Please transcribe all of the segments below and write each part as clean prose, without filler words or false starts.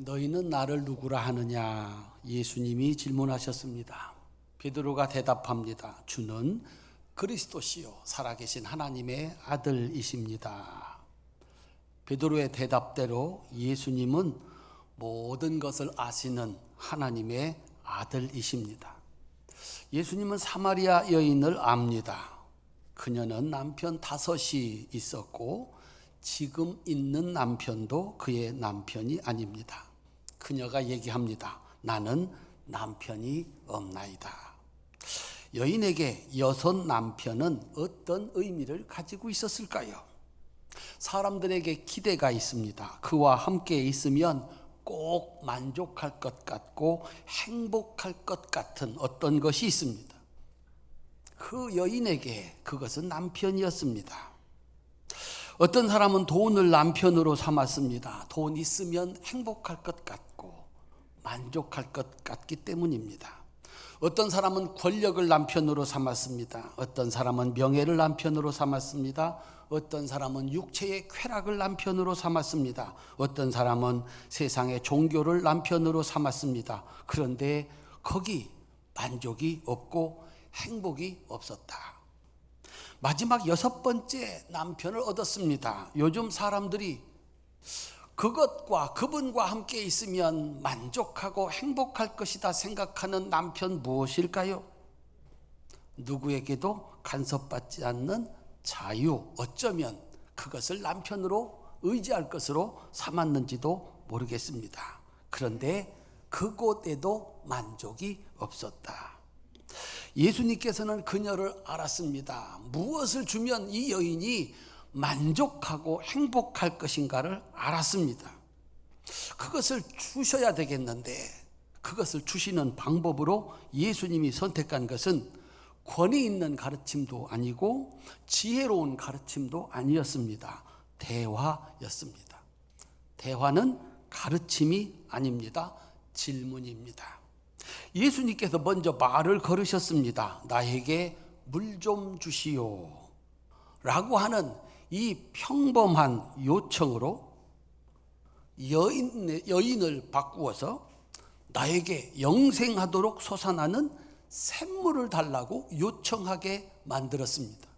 너희는 나를 누구라 하느냐? 예수님이 질문하셨습니다. 베드로가 대답합니다. 주는 그리스도시요 살아계신 하나님의 아들이십니다. 베드로의 대답대로 예수님은 모든 것을 아시는 하나님의 아들이십니다. 예수님은 사마리아 여인을 압니다. 그녀는 남편 5이 있었고 지금 있는 남편도 그의 남편이 아닙니다. 그녀가 얘기합니다. 나는 남편이 없나이다. 여인에게 6 남편은 어떤 의미를 가지고 있었을까요? 사람들에게 기대가 있습니다. 그와 함께 있으면 꼭 만족할 것 같고 행복할 것 같은 어떤 것이 있습니다. 그 여인에게 그것은 남편이었습니다. 어떤 사람은 돈을 남편으로 삼았습니다. 돈 있으면 행복할 것 같고 만족할 것 같기 때문입니다. 어떤 사람은 권력을 남편으로 삼았습니다. 어떤 사람은 명예를 남편으로 삼았습니다. 어떤 사람은 육체의 쾌락을 남편으로 삼았습니다. 어떤 사람은 세상의 종교를 남편으로 삼았습니다. 그런데 거기 만족이 없고 행복이 없었다. 마지막 6번째 남편을 얻었습니다. 요즘 사람들이 그것과 그분과 함께 있으면 만족하고 행복할 것이다 생각하는 남편 무엇일까요? 누구에게도 간섭받지 않는 자유, 어쩌면 그것을 남편으로 의지할 것으로 삼았는지도 모르겠습니다. 그런데 그곳에도 만족이 없었다. 예수님께서는 그녀를 알았습니다. 무엇을 주면 이 여인이 만족하고 행복할 것인가를 알았습니다. 그것을 주셔야 되겠는데 그것을 주시는 방법으로 예수님이 선택한 것은 권위 있는 가르침도 아니고 지혜로운 가르침도 아니었습니다. 대화였습니다. 대화는 가르침이 아닙니다. 질문입니다. 예수님께서 먼저 말을 걸으셨습니다. 나에게 물 좀 주시오 라고 하는 이 평범한 요청으로 여인을 바꾸어서 나에게 영생하도록 솟아나는 샘물을 달라고 요청하게 만들었습니다.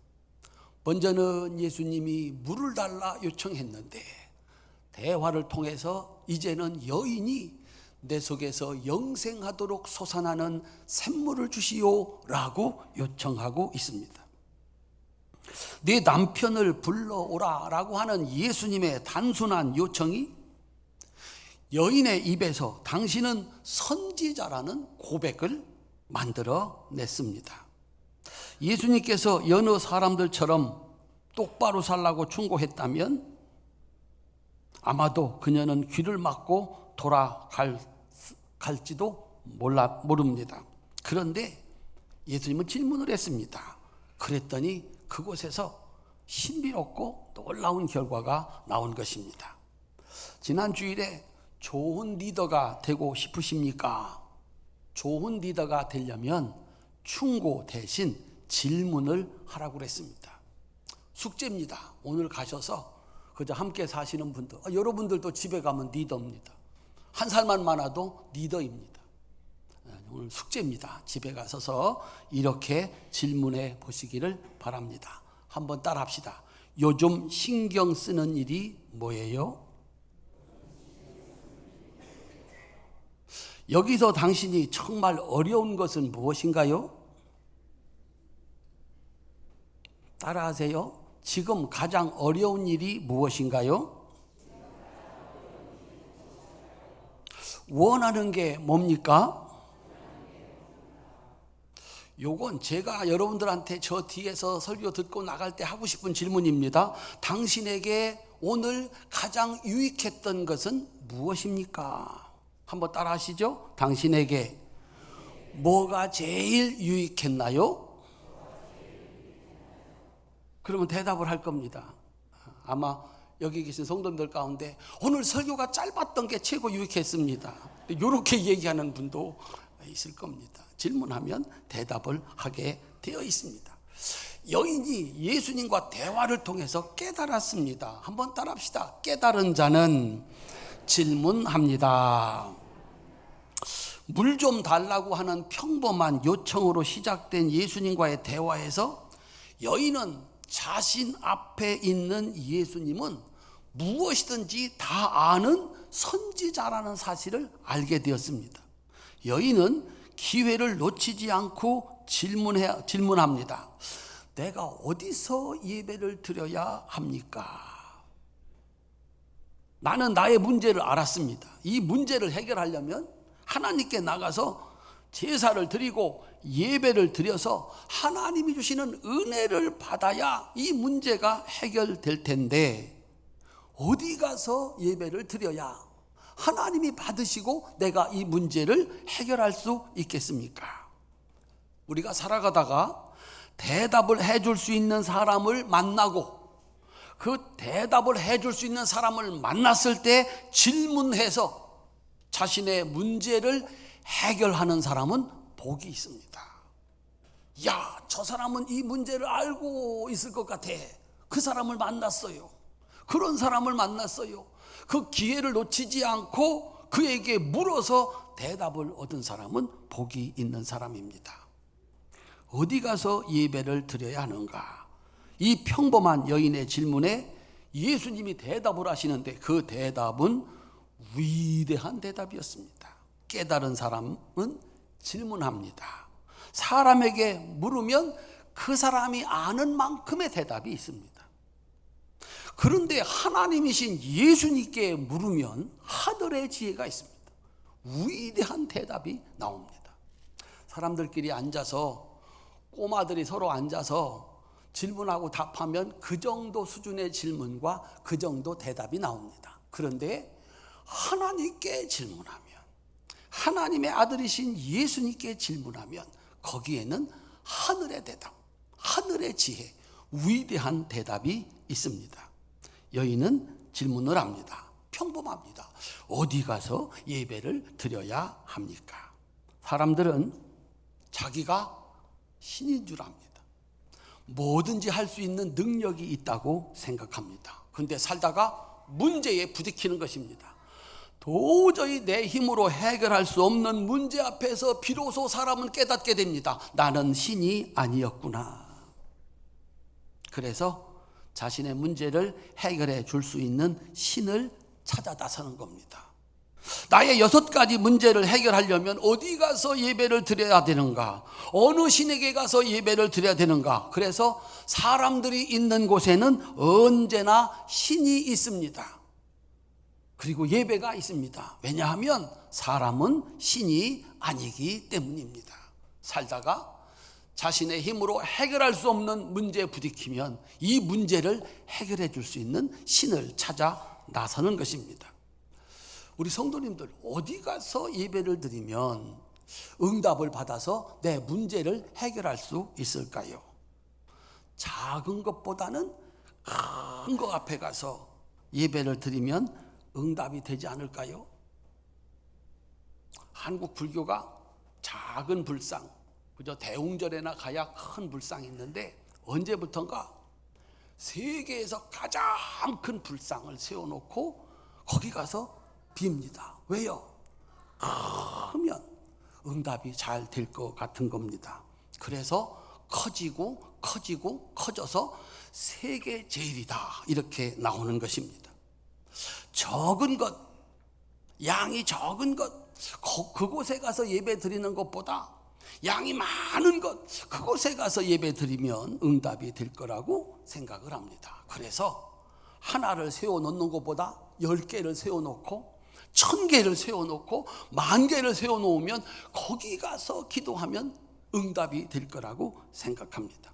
먼저는 예수님이 물을 달라 요청했는데 대화를 통해서 이제는 여인이 내 속에서 영생하도록 솟아나는 샘물을 주시오라고 요청하고 있습니다. 내 남편을 불러오라라고 하는 예수님의 단순한 요청이 여인의 입에서 당신은 선지자라는 고백을 만들어냈습니다. 예수님께서 여느 사람들처럼 똑바로 살라고 충고했다면 아마도 그녀는 귀를 막고 돌아갈지도 모릅니다. 그런데 예수님은 질문을 했습니다. 그랬더니 그곳에서 신비롭고 놀라운 결과가 나온 것입니다. 지난 주일에 좋은 리더가 되고 싶으십니까? 좋은 리더가 되려면 충고 대신 질문을 하라고 그랬습니다. 숙제입니다. 오늘 가셔서 그저 함께 사시는 분들, 여러분들도 집에 가면 리더입니다. 1살만 많아도 리더입니다. 오늘 숙제입니다. 집에 가셔서 이렇게 질문해 보시기를 바랍니다. 한번 따라 합시다. 요즘 신경 쓰는 일이 뭐예요? 여기서 당신이 정말 어려운 것은 무엇인가요? 따라하세요. 지금 가장 어려운 일이 무엇인가요? 원하는 게 뭡니까? 요건 제가 여러분들한테 저 뒤에서 설교 듣고 나갈 때 하고 싶은 질문입니다. 당신에게 오늘 가장 유익했던 것은 무엇입니까? 한번 따라 하시죠. 당신에게 뭐가 제일 유익했나요? 그러면 대답을 할 겁니다. 아마 여기 계신 성도님들 가운데 오늘 설교가 짧았던 게 최고 유익했습니다. 이렇게 얘기하는 분도 있을 겁니다. 질문하면 대답을 하게 되어 있습니다. 여인이 예수님과 대화를 통해서 깨달았습니다. 한번 따라합시다. 깨달은 자는 질문합니다. 물 좀 달라고 하는 평범한 요청으로 시작된 예수님과의 대화에서 여인은 자신 앞에 있는 예수님은 무엇이든지 다 아는 선지자라는 사실을 알게 되었습니다. 여인은 기회를 놓치지 않고 질문합니다. 내가 어디서 예배를 드려야 합니까? 나는 나의 문제를 알았습니다. 이 문제를 해결하려면 하나님께 나가서 제사를 드리고 예배를 드려서 하나님이 주시는 은혜를 받아야 이 문제가 해결될 텐데, 어디 가서 예배를 드려야 하나님이 받으시고 내가 이 문제를 해결할 수 있겠습니까? 우리가 살아가다가 대답을 해줄 수 있는 사람을 만나고 그 대답을 해줄 수 있는 사람을 만났을 때 질문해서 자신의 문제를 해결하는 사람은 복이 있습니다. 야, 저 사람은 이 문제를 알고 있을 것 같아. 그 사람을 만났어요. 그런 사람을 만났어요. 그 기회를 놓치지 않고 그에게 물어서 대답을 얻은 사람은 복이 있는 사람입니다. 어디 가서 예배를 드려야 하는가? 이 평범한 여인의 질문에 예수님이 대답을 하시는데 그 대답은 위대한 대답이었습니다. 깨달은 사람은 질문합니다. 사람에게 물으면 그 사람이 아는 만큼의 대답이 있습니다. 그런데 하나님이신 예수님께 물으면 하늘의 지혜가 있습니다. 위대한 대답이 나옵니다. 사람들끼리 앉아서, 꼬마들이 서로 앉아서 질문하고 답하면 그 정도 수준의 질문과 그 정도 대답이 나옵니다. 그런데 하나님께 질문하면, 하나님의 아들이신 예수님께 질문하면 거기에는 하늘의 대답, 하늘의 지혜, 위대한 대답이 있습니다. 여인은 질문을 합니다. 평범합니다. 어디 가서 예배를 드려야 합니까? 사람들은 자기가 신인 줄 압니다. 뭐든지 할 수 있는 능력이 있다고 생각합니다. 그런데 살다가 문제에 부딪히는 것입니다. 도저히 내 힘으로 해결할 수 없는 문제 앞에서 비로소 사람은 깨닫게 됩니다. 나는 신이 아니었구나. 그래서 자신의 문제를 해결해 줄 수 있는 신을 찾아 나서는 겁니다. 나의 6가지 문제를 해결하려면 어디 가서 예배를 드려야 되는가? 어느 신에게 가서 예배를 드려야 되는가? 그래서 사람들이 있는 곳에는 언제나 신이 있습니다. 그리고 예배가 있습니다. 왜냐하면 사람은 신이 아니기 때문입니다. 살다가 자신의 힘으로 해결할 수 없는 문제에 부딪히면 이 문제를 해결해 줄 수 있는 신을 찾아 나서는 것입니다. 우리 성도님들, 어디 가서 예배를 드리면 응답을 받아서 내 문제를 해결할 수 있을까요? 작은 것보다는 큰 것 앞에 가서 예배를 드리면 응답이 되지 않을까요? 한국 불교가 작은 불상, 그저 대웅절에나 가야 큰 불상이 있는데 언제부턴가 세계에서 가장 큰 불상을 세워놓고 거기 가서 빕니다. 왜요? 크면 응답이 잘 될 것 같은 겁니다. 그래서 커져서 세계 제일이다 이렇게 나오는 것입니다. 적은 것, 양이 적은 것, 그곳에 가서 예배 드리는 것보다 양이 많은 것, 그곳에 가서 예배 드리면 응답이 될 거라고 생각을 합니다. 그래서 하나를 세워놓는 것보다 10개를 세워놓고 1000개를 세워놓고 10,000개를 세워놓으면 거기 가서 기도하면 응답이 될 거라고 생각합니다.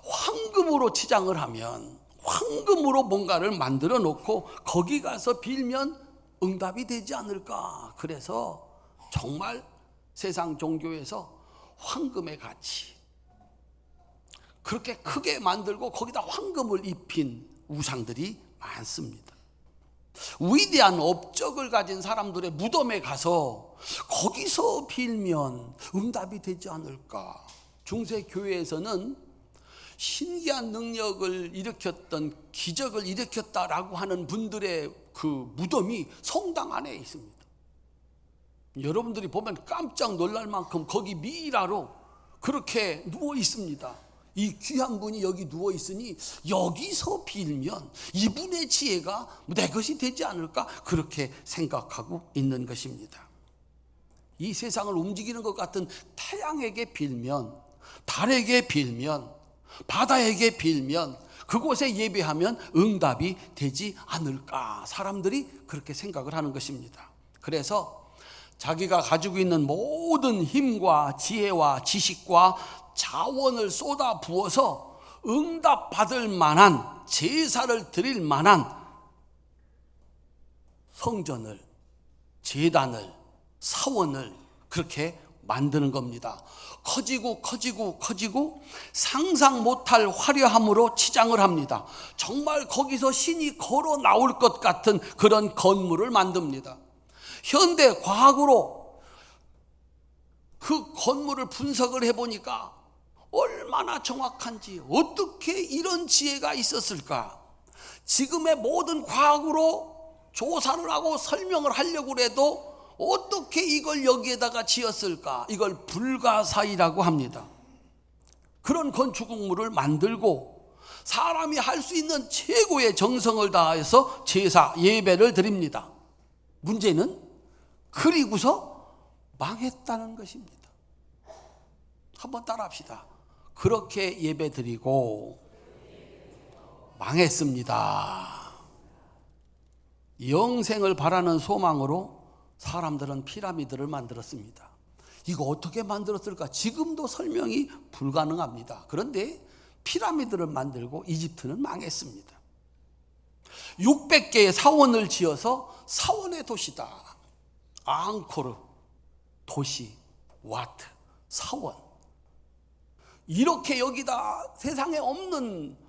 황금으로 치장을 하면, 황금으로 뭔가를 만들어 놓고 거기 가서 빌면 응답이 되지 않을까. 그래서 정말 세상 종교에서 황금의 가치, 그렇게 크게 만들고 거기다 황금을 입힌 우상들이 많습니다. 위대한 업적을 가진 사람들의 무덤에 가서 거기서 빌면 응답이 되지 않을까. 중세 교회에서는 신기한 능력을 일으켰던, 기적을 일으켰다라고 하는 분들의 그 무덤이 성당 안에 있습니다. 여러분들이 보면 깜짝 놀랄 만큼 거기 미이라로 그렇게 누워 있습니다. 이 귀한 분이 여기 누워 있으니 여기서 빌면 이분의 지혜가 내 것이 되지 않을까, 그렇게 생각하고 있는 것입니다. 이 세상을 움직이는 것 같은 태양에게 빌면, 달에게 빌면, 바다에게 빌면, 그곳에 예배하면 응답이 되지 않을까, 사람들이 그렇게 생각을 하는 것입니다. 그래서 자기가 가지고 있는 모든 힘과 지혜와 지식과 자원을 쏟아 부어서 응답받을 만한, 제사를 드릴 만한 성전을, 제단을, 사원을 그렇게 만드는 겁니다. 커지고 상상 못할 화려함으로 치장을 합니다. 정말 거기서 신이 걸어 나올 것 같은 그런 건물을 만듭니다. 현대 과학으로 그 건물을 분석을 해보니까 얼마나 정확한지, 어떻게 이런 지혜가 있었을까, 지금의 모든 과학으로 조사를 하고 설명을 하려고 해도 어떻게 이걸 여기에다가 지었을까, 이걸 불가사의라고 합니다. 그런 건축물을 만들고 사람이 할 수 있는 최고의 정성을 다해서 제사, 예배를 드립니다. 문제는 그리고서 망했다는 것입니다. 한번 따라합시다. 그렇게 예배 드리고 망했습니다. 영생을 바라는 소망으로 사람들은 피라미드를 만들었습니다. 이거 어떻게 만들었을까? 지금도 설명이 불가능합니다. 그런데 피라미드를 만들고 이집트는 망했습니다. 600개의 사원을 지어서 사원의 도시다. 앙코르, 도시, 와트, 사원. 이렇게 여기다 세상에 없는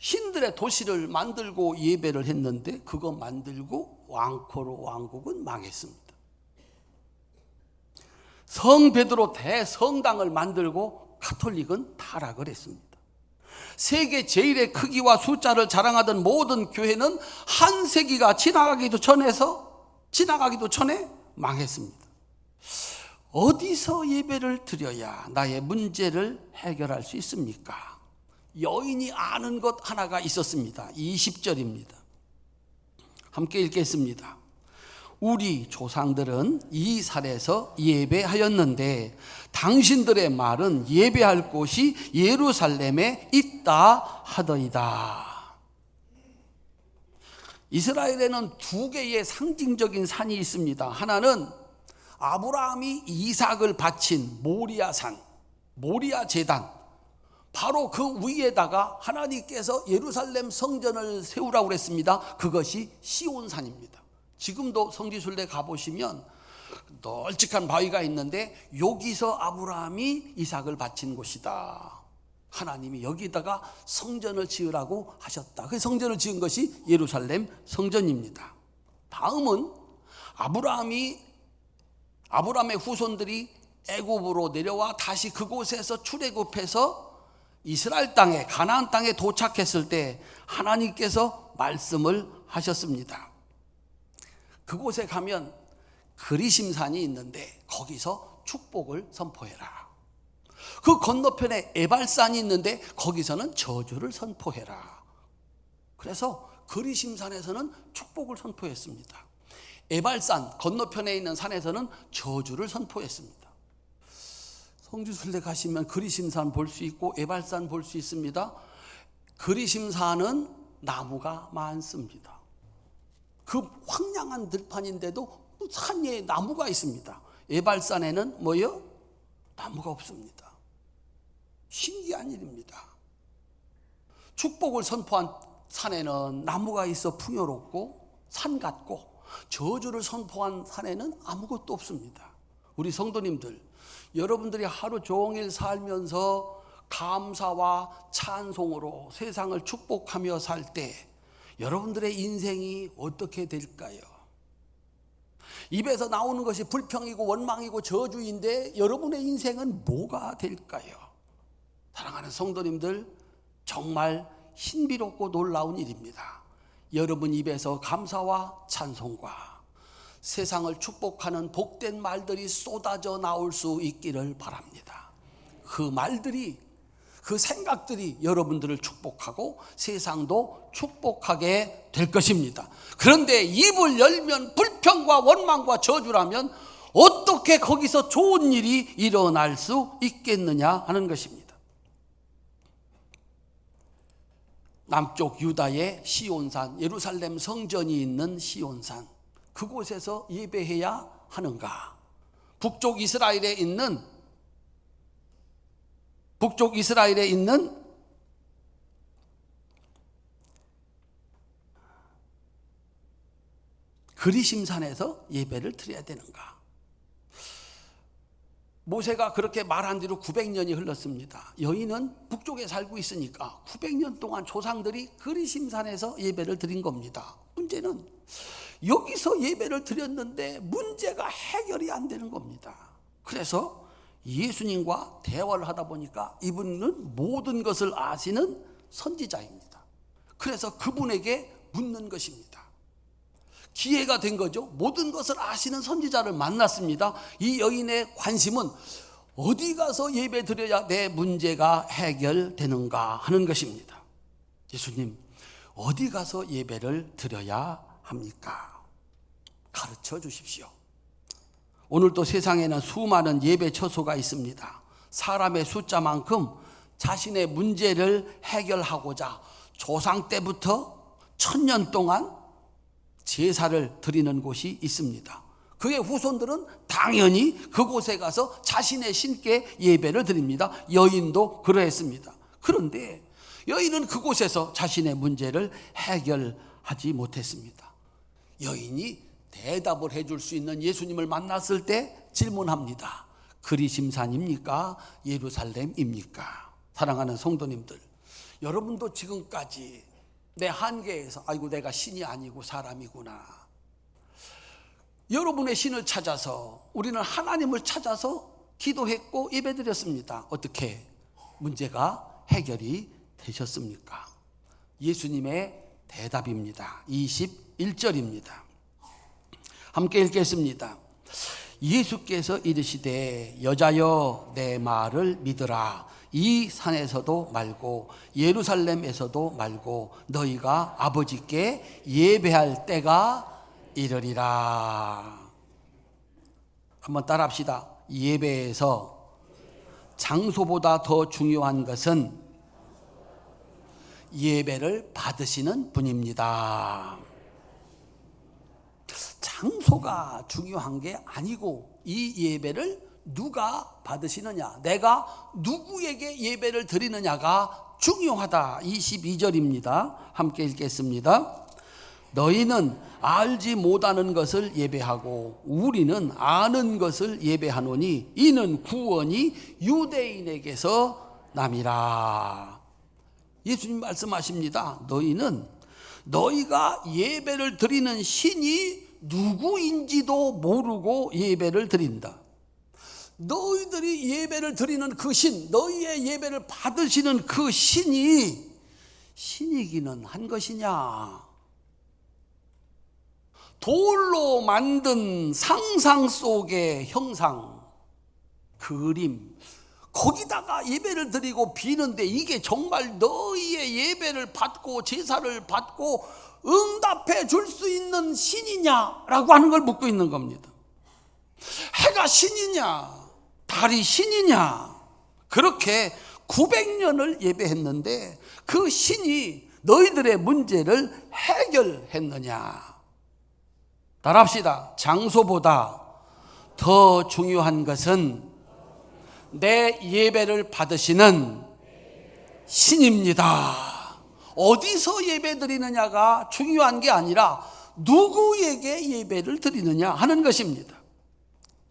신들의 도시를 만들고 예배를 했는데, 그거 만들고 앙코르 왕국은 망했습니다. 성 베드로 대성당을 만들고 가톨릭은 타락을 했습니다. 세계 제일의 크기와 숫자를 자랑하던 모든 교회는 한 세기가 지나가기도 전에 망했습니다. 어디서 예배를 드려야 나의 문제를 해결할 수 있습니까? 여인이 아는 것 하나가 있었습니다. 20절입니다. 함께 읽겠습니다. 우리 조상들은 이 산에서 예배하였는데 당신들의 말은 예배할 곳이 예루살렘에 있다 하더이다. 이스라엘에는 두 개의 상징적인 산이 있습니다. 하나는 아브라함이 이삭을 바친 모리아산, 모리아 제단, 바로 그 위에다가 하나님께서 예루살렘 성전을 세우라고 그랬습니다. 그것이 시온산입니다. 지금도 성지순례 가보시면 널찍한 바위가 있는데 여기서 아브라함이 이삭을 바친 곳이다. 하나님이 여기다가 성전을 지으라고 하셨다. 그 성전을 지은 것이 예루살렘 성전입니다. 다음은 아브라함의 후손들이 애굽으로 내려와 다시 그곳에서 출애굽해서 이스라엘 땅에, 가나안 땅에 도착했을 때 하나님께서 말씀을 하셨습니다. 그곳에 가면 그리심산이 있는데 거기서 축복을 선포해라. 그 건너편에 에발산이 있는데 거기서는 저주를 선포해라. 그래서 그리심산에서는 축복을 선포했습니다. 에발산 건너편에 있는 산에서는 저주를 선포했습니다. 성지순례 가시면 그리심산 볼 수 있고 에발산 볼 수 있습니다. 그리심산은 나무가 많습니다. 그 황량한 들판인데도 산 위에 나무가 있습니다. 에발산에는 뭐요? 나무가 없습니다. 신기한 일입니다. 축복을 선포한 산에는 나무가 있어 풍요롭고 산 같고, 저주를 선포한 산에는 아무것도 없습니다. 우리 성도님들, 여러분들이 하루 종일 살면서 감사와 찬송으로 세상을 축복하며 살 때 여러분들의 인생이 어떻게 될까요? 입에서 나오는 것이 불평이고 원망이고 저주인데 여러분의 인생은 뭐가 될까요? 사랑하는 성도님들, 정말 신비롭고 놀라운 일입니다. 여러분 입에서 감사와 찬송과 세상을 축복하는 복된 말들이 쏟아져 나올 수 있기를 바랍니다. 그 말들이, 그 생각들이 여러분들을 축복하고 세상도 축복하게 될 것입니다. 그런데 입을 열면 불평과 원망과 저주라면 어떻게 거기서 좋은 일이 일어날 수 있겠느냐 하는 것입니다. 남쪽 유다의 시온산, 예루살렘 성전이 있는 시온산, 그곳에서 예배해야 하는가? 북쪽 이스라엘에 있는 그리심산에서 예배를 드려야 되는가? 모세가 그렇게 말한 뒤로 900년이 흘렀습니다. 여인은 북쪽에 살고 있으니까 900년 동안 조상들이 그리심산에서 예배를 드린 겁니다. 문제는 여기서 예배를 드렸는데 문제가 해결이 안 되는 겁니다. 그래서 예수님과 대화를 하다 보니까 이분은 모든 것을 아시는 선지자입니다. 그래서 그분에게 묻는 것입니다. 기회가 된 거죠. 모든 것을 아시는 선지자를 만났습니다. 이 여인의 관심은 어디 가서 예배 드려야 내 문제가 해결되는가 하는 것입니다. 예수님, 어디 가서 예배를 드려야 합니까? 가르쳐 주십시오. 오늘도 세상에는 수많은 예배 처소가 있습니다. 사람의 숫자만큼 자신의 문제를 해결하고자 조상 때부터 1000년 동안 제사를 드리는 곳이 있습니다. 그의 후손들은 당연히 그곳에 가서 자신의 신께 예배를 드립니다. 여인도 그러했습니다. 그런데 여인은 그곳에서 자신의 문제를 해결하지 못했습니다. 여인이 대답을 해줄 수 있는 예수님을 만났을 때 질문합니다. 그리심산입니까? 예루살렘입니까? 사랑하는 성도님들, 여러분도 지금까지 내 한계에서 아이고 내가 신이 아니고 사람이구나, 여러분의 신을 찾아서, 우리는 하나님을 찾아서 기도했고 예배드렸습니다. 어떻게 문제가 해결이 되셨습니까? 예수님의 대답입니다. 21절입니다. 함께 읽겠습니다. 예수께서 이르시되 여자여 내 말을 믿으라. 이 산에서도 말고 예루살렘에서도 말고 너희가 아버지께 예배할 때가 이르리라. 한번 따라합시다. 예배에서 장소보다 더 중요한 것은 예배를 받으시는 분입니다. 장소가 중요한 게 아니고 이 예배를 누가 받으시느냐, 내가 누구에게 예배를 드리느냐가 중요하다. 22절입니다. 함께 읽겠습니다. 너희는 알지 못하는 것을 예배하고 우리는 아는 것을 예배하노니 이는 구원이 유대인에게서 남이라. 예수님 말씀하십니다. 너희가 예배를 드리는 신이 누구인지도 모르고 예배를 드린다. 너희들이 예배를 드리는 그 신, 너희의 예배를 받으시는 그 신이 신이기는 한 것이냐? 돌로 만든 상상 속의 형상, 그림, 거기다가 예배를 드리고 비는데 이게 정말 너희의 예배를 받고 제사를 받고 응답해 줄 수 있는 신이냐라고 하는 걸 묻고 있는 겁니다. 해가 신이냐, 달이 신이냐, 그렇게 900년을 예배했는데 그 신이 너희들의 문제를 해결했느냐? 따라합시다. 장소보다 더 중요한 것은 내 예배를 받으시는 신입니다. 어디서 예배 드리느냐가 중요한 게 아니라 누구에게 예배를 드리느냐 하는 것입니다.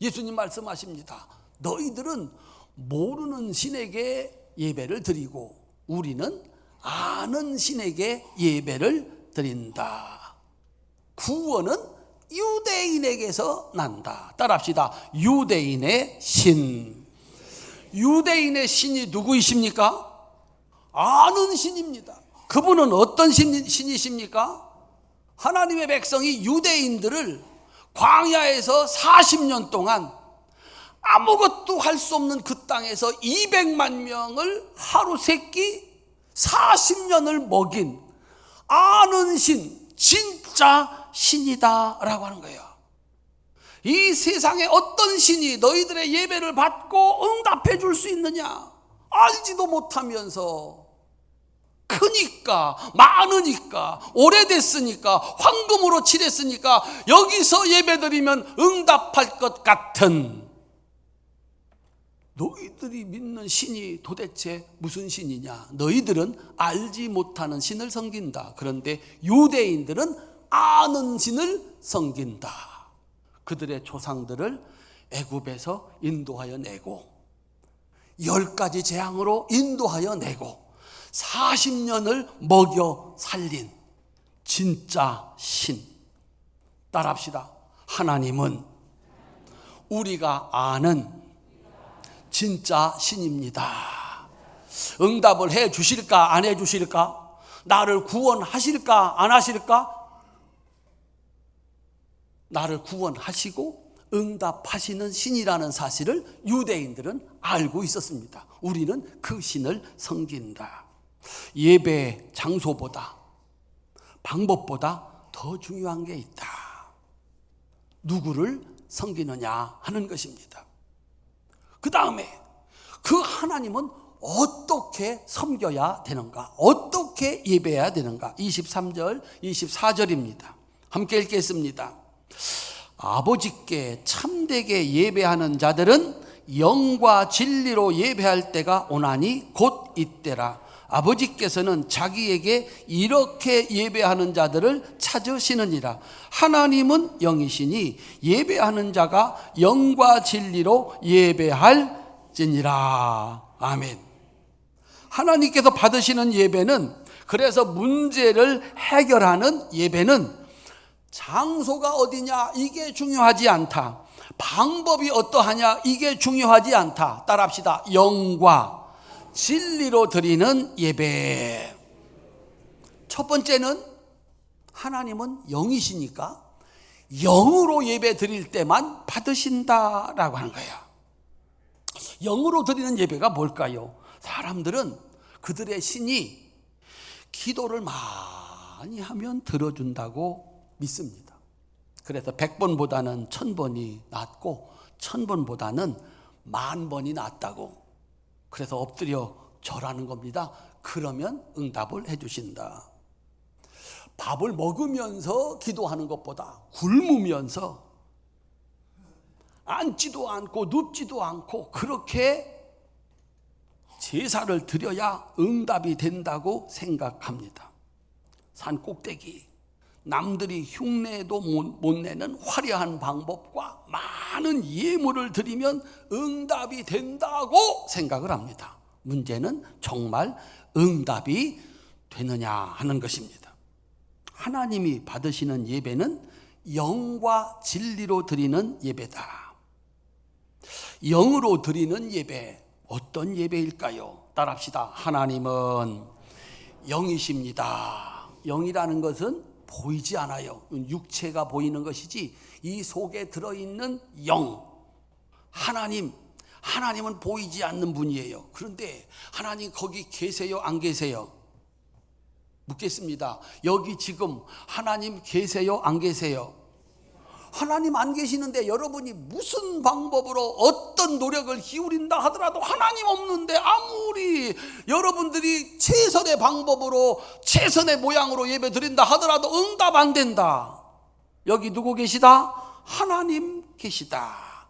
예수님 말씀하십니다. 너희들은 모르는 신에게 예배를 드리고 우리는 아는 신에게 예배를 드린다. 구원은 유대인에게서 난다. 따라합시다. 유대인의 신. 유대인의 신이 누구이십니까? 아는 신입니다. 그분은 어떤 신이십니까? 하나님의 백성이 유대인들을 광야에서 40년 동안 아무것도 할 수 없는 그 땅에서 200만 명을 하루 세끼 40년을 먹인 아는 신, 진짜 신이다 라고 하는 거예요. 이 세상에 어떤 신이 너희들의 예배를 받고 응답해 줄 수 있느냐? 알지도 못하면서, 크니까, 많으니까, 오래됐으니까, 황금으로 칠했으니까 여기서 예배드리면 응답할 것 같은, 너희들이 믿는 신이 도대체 무슨 신이냐? 너희들은 알지 못하는 신을 섬긴다. 그런데 유대인들은 아는 신을 섬긴다. 그들의 조상들을 애굽에서 인도하여 내고 10가지 재앙으로 인도하여 내고 40년을 먹여 살린 진짜 신. 따라합시다. 하나님은 우리가 아는 진짜 신입니다. 응답을 해 주실까 안 해 주실까? 나를 구원하실까 안 하실까? 나를 구원하시고 응답하시는 신이라는 사실을 유대인들은 알고 있었습니다. 우리는 그 신을 섬긴다. 예배 장소보다, 방법보다 더 중요한 게 있다. 누구를 섬기느냐 하는 것입니다. 그 다음에 그 하나님은 어떻게 섬겨야 되는가? 어떻게 예배해야 되는가? 23절, 24절입니다. 함께 읽겠습니다. 아버지께 참되게 예배하는 자들은 영과 진리로 예배할 때가 오나니 곧 이때라. 아버지께서는 자기에게 이렇게 예배하는 자들을 찾으시느니라. 하나님은 영이시니 예배하는 자가 영과 진리로 예배할지니라. 아멘. 하나님께서 받으시는 예배는, 그래서 문제를 해결하는 예배는 장소가 어디냐 이게 중요하지 않다. 방법이 어떠하냐 이게 중요하지 않다. 따라합시다. 영과 진리로 드리는 예배. 첫 번째는 하나님은 영이시니까 영으로 예배 드릴 때만 받으신다라고 하는 거야. 영으로 드리는 예배가 뭘까요? 사람들은 그들의 신이 기도를 많이 하면 들어준다고 믿습니다. 그래서 100번보다는 1000번이 낫고 1000번보다는 10,000번이 낫다고. 그래서 엎드려 절하는 겁니다. 그러면 응답을 해주신다. 밥을 먹으면서 기도하는 것보다 굶으면서 앉지도 않고 눕지도 않고 그렇게 제사를 드려야 응답이 된다고 생각합니다. 산 꼭대기, 남들이 흉내도 못 내는 화려한 방법과 많은 예물을 드리면 응답이 된다고 생각을 합니다. 문제는 정말 응답이 되느냐 하는 것입니다. 하나님이 받으시는 예배는 영과 진리로 드리는 예배다. 영으로 드리는 예배, 어떤 예배일까요? 따라합시다. 하나님은 영이십니다. 영이라는 것은 보이지 않아요. 육체가 보이는 것이지 이 속에 들어있는 영, 하나님은 보이지 않는 분이에요. 그런데 하나님 거기 계세요 안 계세요? 묻겠습니다. 여기 지금 하나님 계세요 안 계세요? 하나님 안 계시는데 여러분이 무슨 방법으로 어떤 노력을 기울인다 하더라도 하나님 없는데 아무리 여러분들이 최선의 방법으로 최선의 모양으로 예배 드린다 하더라도 응답 안 된다. 여기 누구 계시다? 하나님 계시다.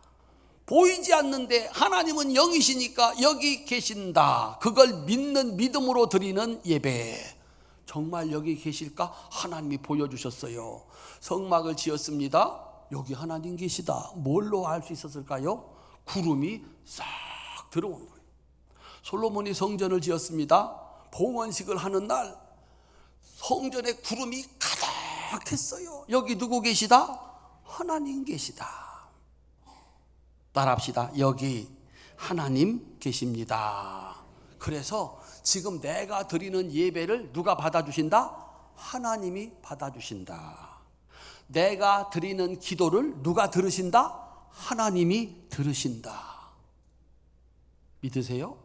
보이지 않는데 하나님은 영이시니까 여기 계신다. 그걸 믿는 믿음으로 드리는 예배. 정말 여기 계실까? 하나님이 보여주셨어요. 성막을 지었습니다. 여기 하나님 계시다. 뭘로 알 수 있었을까요? 구름이 싹 들어오는 거예요. 솔로몬이 성전을 지었습니다. 봉헌식을 하는 날 성전에 구름이 가득했어요. 여기 누구 계시다? 하나님 계시다. 따라합시다. 여기 하나님 계십니다. 그래서 지금 내가 드리는 예배를 누가 받아주신다? 하나님이 받아주신다. 내가 드리는 기도를 누가 들으신다? 하나님이 들으신다. 믿으세요?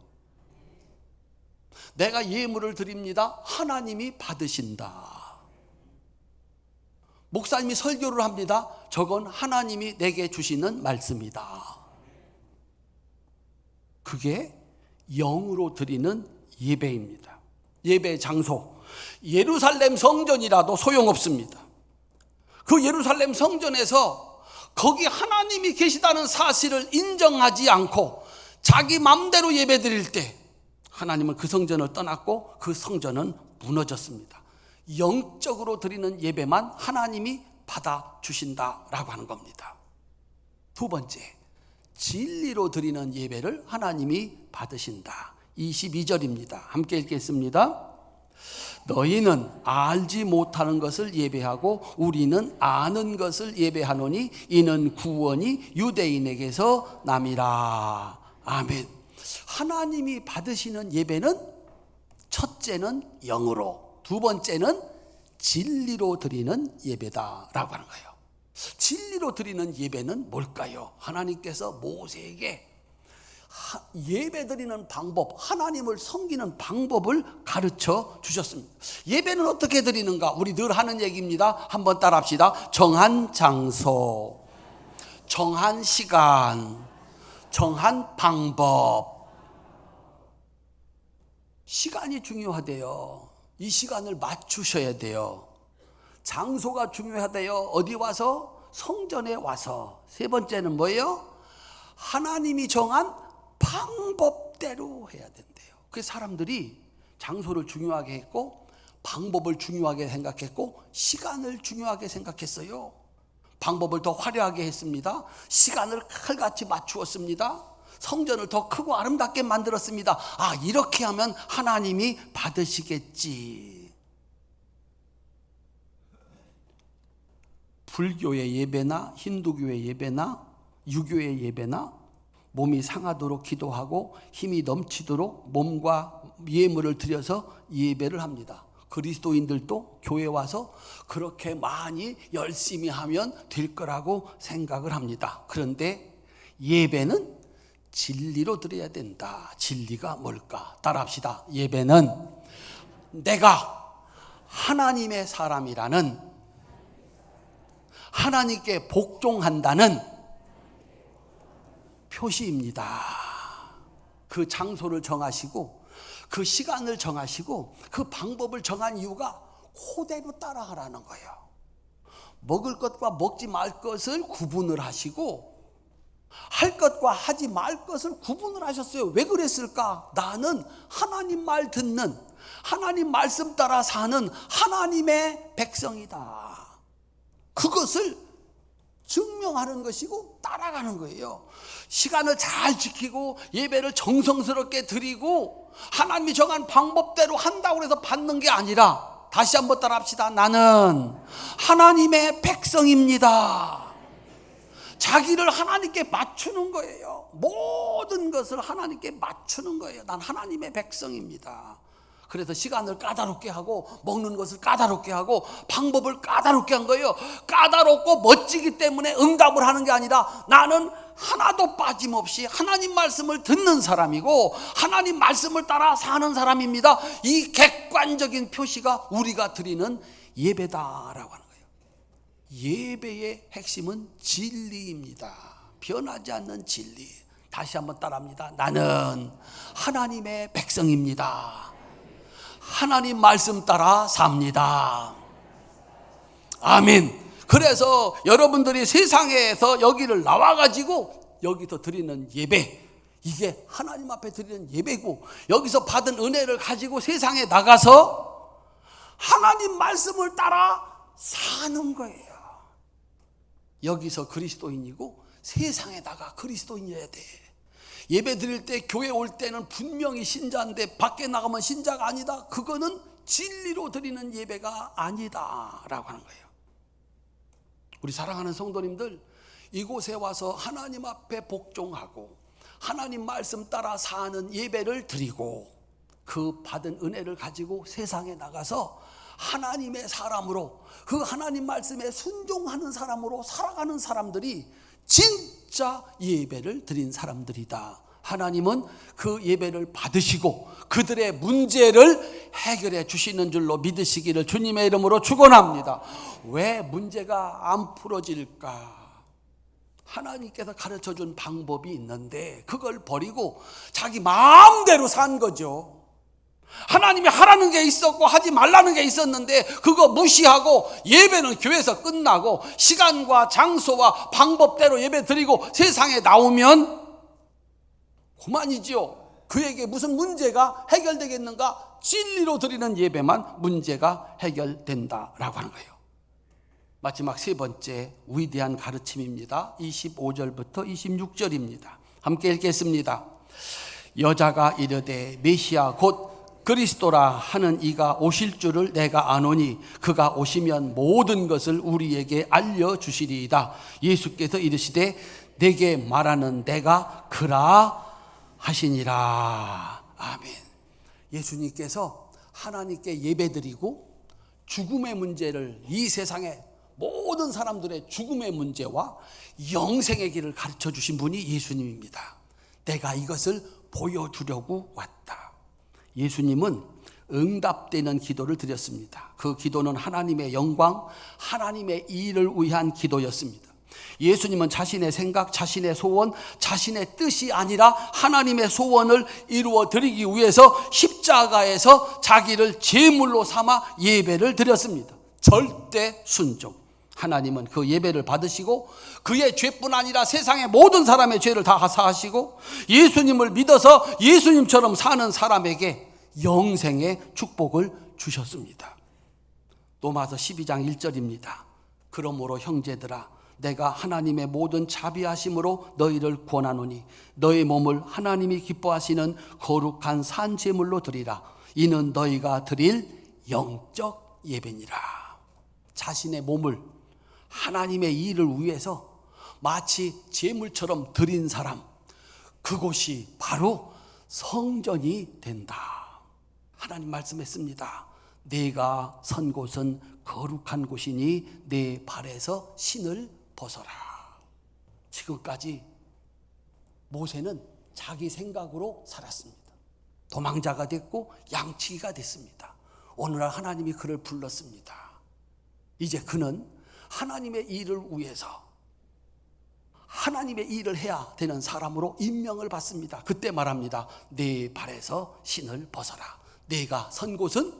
내가 예물을 드립니다. 하나님이 받으신다. 목사님이 설교를 합니다. 저건 하나님이 내게 주시는 말씀이다. 그게 영으로 드리는 예배입니다. 예배 장소, 예루살렘 성전이라도 소용없습니다. 그 예루살렘 성전에서 거기 하나님이 계시다는 사실을 인정하지 않고 자기 맘대로 예배 드릴 때 하나님은 그 성전을 떠났고 그 성전은 무너졌습니다. 영적으로 드리는 예배만 하나님이 받아주신다라고 하는 겁니다. 두 번째, 진리로 드리는 예배를 하나님이 받으신다. 22절입니다. 함께 읽겠습니다. 너희는 알지 못하는 것을 예배하고 우리는 아는 것을 예배하노니 이는 구원이 유대인에게서 남이라. 아멘. 하나님이 받으시는 예배는 첫째는 영으로, 두 번째는 진리로 드리는 예배다라고 하는 거예요. 진리로 드리는 예배는 뭘까요? 하나님께서 모세에게 예배 드리는 방법, 하나님을 섬기는 방법을 가르쳐 주셨습니다. 예배는 어떻게 드리는가? 우리 늘 하는 얘기입니다. 한번 따라합시다. 정한 장소, 정한 시간, 정한 방법. 시간이 중요하대요. 이 시간을 맞추셔야 돼요. 장소가 중요하대요. 어디 와서? 성전에 와서. 세 번째는 뭐예요? 하나님이 정한 방법대로 해야 된대요. 그래서 사람들이 장소를 중요하게 했고 방법을 중요하게 생각했고 시간을 중요하게 생각했어요. 방법을 더 화려하게 했습니다. 시간을 칼같이 맞추었습니다. 성전을 더 크고 아름답게 만들었습니다. 아, 이렇게 하면 하나님이 받으시겠지. 불교의 예배나 힌두교의 예배나 유교의 예배나 몸이 상하도록 기도하고 힘이 넘치도록 몸과 예물을 드려서 예배를 합니다. 그리스도인들도 교회 와서 그렇게 많이 열심히 하면 될 거라고 생각을 합니다. 그런데 예배는 진리로 드려야 된다. 진리가 뭘까? 따라합시다. 예배는 내가 하나님의 사람이라는, 하나님께 복종한다는 표시입니다. 그 장소를 정하시고 그 시간을 정하시고 그 방법을 정한 이유가 그대로 따라가라는 거예요. 먹을 것과 먹지 말 것을 구분을 하시고 할 것과 하지 말 것을 구분을 하셨어요. 왜 그랬을까? 나는 하나님 말 듣는, 하나님 말씀 따라 사는 하나님의 백성이다. 그것을 증명하는 것이고 따라가는 거예요. 시간을 잘 지키고 예배를 정성스럽게 드리고 하나님이 정한 방법대로 한다고 해서 받는 게 아니라, 다시 한번 따라합시다. 나는 하나님의 백성입니다. 자기를 하나님께 맞추는 거예요. 모든 것을 하나님께 맞추는 거예요. 난 하나님의 백성입니다. 그래서 시간을 까다롭게 하고 먹는 것을 까다롭게 하고 방법을 까다롭게 한 거예요. 까다롭고 멋지기 때문에 응답을 하는 게 아니라 나는 하나도 빠짐없이 하나님 말씀을 듣는 사람이고 하나님 말씀을 따라 사는 사람입니다. 이 객관적인 표시가 우리가 드리는 예배다라고 하는 거예요. 예배의 핵심은 진리입니다. 변하지 않는 진리. 다시 한번 따라합니다. 나는 하나님의 백성입니다. 하나님 말씀 따라 삽니다. 아멘. 그래서 여러분들이 세상에서 여기를 나와가지고 여기서 드리는 예배, 이게 하나님 앞에 드리는 예배고, 여기서 받은 은혜를 가지고 세상에 나가서 하나님 말씀을 따라 사는 거예요. 여기서 그리스도인이고 세상에 나가 그리스도인이어야 돼. 예배 드릴 때, 교회 올 때는 분명히 신자인데 밖에 나가면 신자가 아니다. 그거는 진리로 드리는 예배가 아니다라고 하는 거예요. 우리 사랑하는 성도님들, 이곳에 와서 하나님 앞에 복종하고 하나님 말씀 따라 사는 예배를 드리고 그 받은 은혜를 가지고 세상에 나가서 하나님의 사람으로, 그 하나님 말씀에 순종하는 사람으로 살아가는 사람들이 진짜 예배를 드린 사람들이다. 하나님은 그 예배를 받으시고 그들의 문제를 해결해 주시는 줄로 믿으시기를 주님의 이름으로 축원합니다. 왜 문제가 안 풀어질까? 하나님께서 가르쳐준 방법이 있는데 그걸 버리고 자기 마음대로 산 거죠. 하나님이 하라는 게 있었고 하지 말라는 게 있었는데 그거 무시하고 예배는 교회에서 끝나고 시간과 장소와 방법대로 예배 드리고 세상에 나오면 그만이죠. 그에게 무슨 문제가 해결되겠는가? 진리로 드리는 예배만 문제가 해결된다라고 하는 거예요. 마지막 세 번째 위대한 가르침입니다. 25절부터 26절입니다. 함께 읽겠습니다. 여자가 이르되 메시아 곧 그리스도라 하는 이가 오실 줄을 내가 아노니 그가 오시면 모든 것을 우리에게 알려주시리이다. 예수께서 이르시되 내게 말하는 내가 그라 하시니라. 아멘. 예수님께서 하나님께 예배드리고 죽음의 문제를, 이 세상의 모든 사람들의 죽음의 문제와 영생의 길을 가르쳐 주신 분이 예수님입니다. 내가 이것을 보여주려고 왔다. 예수님은 응답되는 기도를 드렸습니다. 그 기도는 하나님의 영광, 하나님의 일을 위한 기도였습니다. 예수님은 자신의 생각, 자신의 소원, 자신의 뜻이 아니라 하나님의 소원을 이루어 드리기 위해서 십자가에서 자기를 제물로 삼아 예배를 드렸습니다. 절대 순종. 하나님은 그 예배를 받으시고 그의 죄뿐 아니라 세상의 모든 사람의 죄를 다 사하시고 예수님을 믿어서 예수님처럼 사는 사람에게 영생의 축복을 주셨습니다. 로마서 12장 1절입니다. 그러므로 형제들아 내가 하나님의 모든 자비하심으로 너희를 권하노니 너희 몸을 하나님이 기뻐하시는 거룩한 산 제물로 드리라. 이는 너희가 드릴 영적 예배니라. 자신의 몸을 하나님의 일을 위해서 마치 제물처럼 드린 사람, 그곳이 바로 성전이 된다. 하나님 말씀했습니다. 내가 선 곳은 거룩한 곳이니 내 발에서 신을 벗어라. 지금까지 모세는 자기 생각으로 살았습니다. 도망자가 됐고 양치기가 됐습니다. 오늘날 하나님이 그를 불렀습니다. 이제 그는 하나님의 일을 위해서 하나님의 일을 해야 되는 사람으로 임명을 받습니다. 그때 말합니다. 내 발에서 신을 벗어라. 내가 선 곳은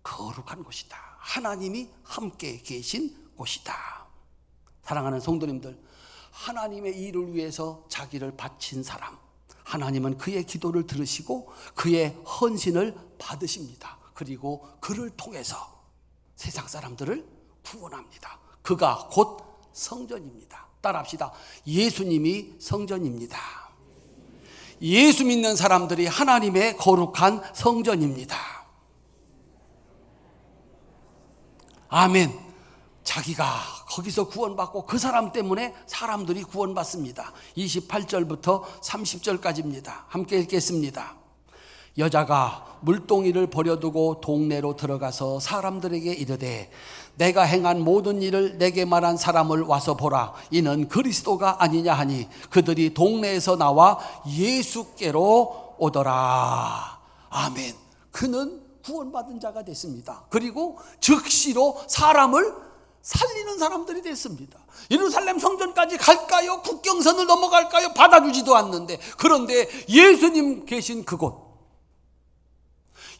거룩한 곳이다. 하나님이 함께 계신 곳이다. 사랑하는 성도님들, 하나님의 일을 위해서 자기를 바친 사람, 하나님은 그의 기도를 들으시고 그의 헌신을 받으십니다. 그리고 그를 통해서 세상 사람들을 구원합니다. 그가 곧 성전입니다. 따라합시다. 예수님이 성전입니다. 예수 믿는 사람들이 하나님의 거룩한 성전입니다. 아멘. 자기가 거기서 구원받고 그 사람 때문에 사람들이 구원받습니다. 28절부터 30절까지입니다. 함께 읽겠습니다. 여자가 물동이를 버려두고 동네로 들어가서 사람들에게 이르되 내가 행한 모든 일을 내게 말한 사람을 와서 보라. 이는 그리스도가 아니냐 하니 그들이 동네에서 나와 예수께로 오더라. 아멘. 그는 구원받은 자가 됐습니다. 그리고 즉시로 사람을 살리는 사람들이 됐습니다. 예루살렘 성전까지 갈까요? 국경선을 넘어갈까요? 받아주지도 않는데, 그런데 예수님 계신 그곳,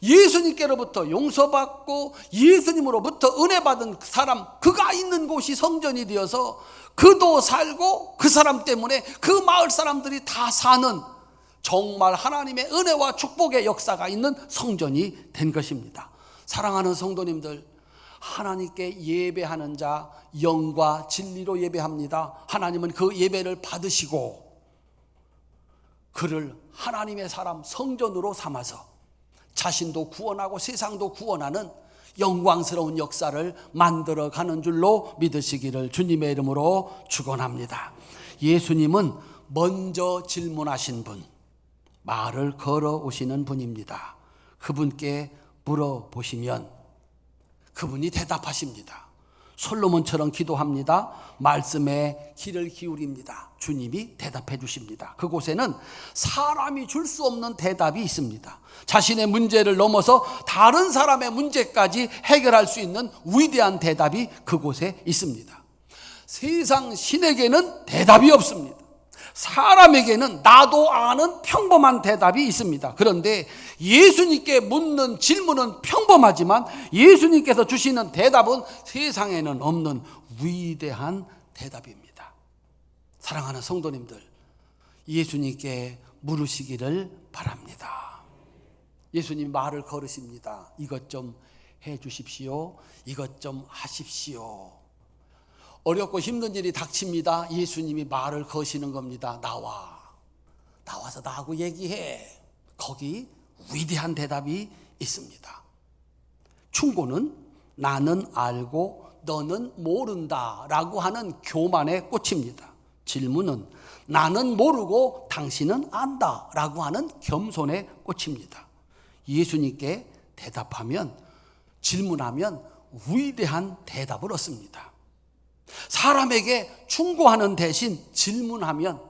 예수님께로부터 용서받고 예수님으로부터 은혜 받은 사람, 그가 있는 곳이 성전이 되어서 그도 살고 그 사람 때문에 그 마을 사람들이 다 사는 정말 하나님의 은혜와 축복의 역사가 있는 성전이 된 것입니다. 사랑하는 성도님들, 하나님께 예배하는 자 영과 진리로 예배합니다. 하나님은 그 예배를 받으시고 그를 하나님의 사람 성전으로 삼아서 자신도 구원하고 세상도 구원하는 영광스러운 역사를 만들어가는 줄로 믿으시기를 주님의 이름으로 축원합니다. 예수님은 먼저 질문하신 분, 말을 걸어 오시는 분입니다. 그분께 물어보시면 그분이 대답하십니다. 솔로몬처럼 기도합니다. 말씀에 귀를 기울입니다. 주님이 대답해 주십니다. 그곳에는 사람이 줄 수 없는 대답이 있습니다. 자신의 문제를 넘어서 다른 사람의 문제까지 해결할 수 있는 위대한 대답이 그곳에 있습니다. 세상 신에게는 대답이 없습니다. 사람에게는 나도 아는 평범한 대답이 있습니다. 그런데 예수님께 묻는 질문은 평범하지만 예수님께서 주시는 대답은 세상에는 없는 위대한 대답입니다. 사랑하는 성도님들, 예수님께 물으시기를 바랍니다. 예수님이 말을 걸으십니다. 이것 좀 해 주십시오. 이것 좀 하십시오. 어렵고 힘든 일이 닥칩니다. 예수님이 말을 거시는 겁니다. 나와서 나하고 얘기해. 거기 위대한 대답이 있습니다. 충고는 나는 알고 너는 모른다 라고 하는 교만의 꽃입니다. 질문은 나는 모르고 당신은 안다 라고 하는 겸손의 꽃입니다. 예수님께 대답하면, 질문하면 위대한 대답을 얻습니다. 사람에게 충고하는 대신 질문하면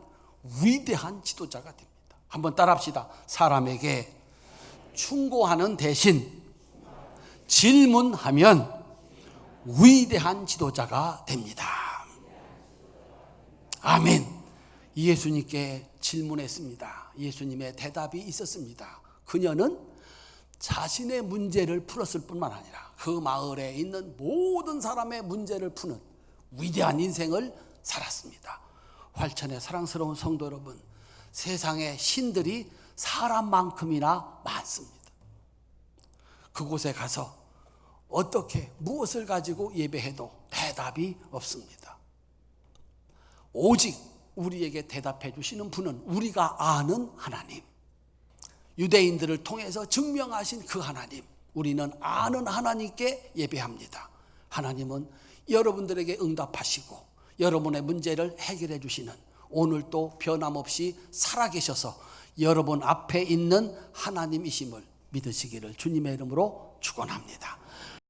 위대한 지도자가 됩니다. 한번 따라합시다. 사람에게 충고하는 대신 질문하면 위대한 지도자가 됩니다. 아멘. 예수님께 질문했습니다. 예수님의 대답이 있었습니다. 그녀는 자신의 문제를 풀었을 뿐만 아니라 그 마을에 있는 모든 사람의 문제를 푸는 위대한 인생을 살았습니다. 활천의 사랑스러운 성도 여러분, 세상에 신들이 사람만큼이나 많습니다. 그곳에 가서 어떻게 무엇을 가지고 예배해도 대답이 없습니다. 오직 우리에게 대답해 주시는 분은 우리가 아는 하나님, 유대인들을 통해서 증명하신 그 하나님, 우리는 아는 하나님께 예배합니다. 하나님은 여러분들에게 응답하시고 여러분의 문제를 해결해 주시는, 오늘도 변함없이 살아계셔서 여러분 앞에 있는 하나님이심을 믿으시기를 주님의 이름으로 축원합니다.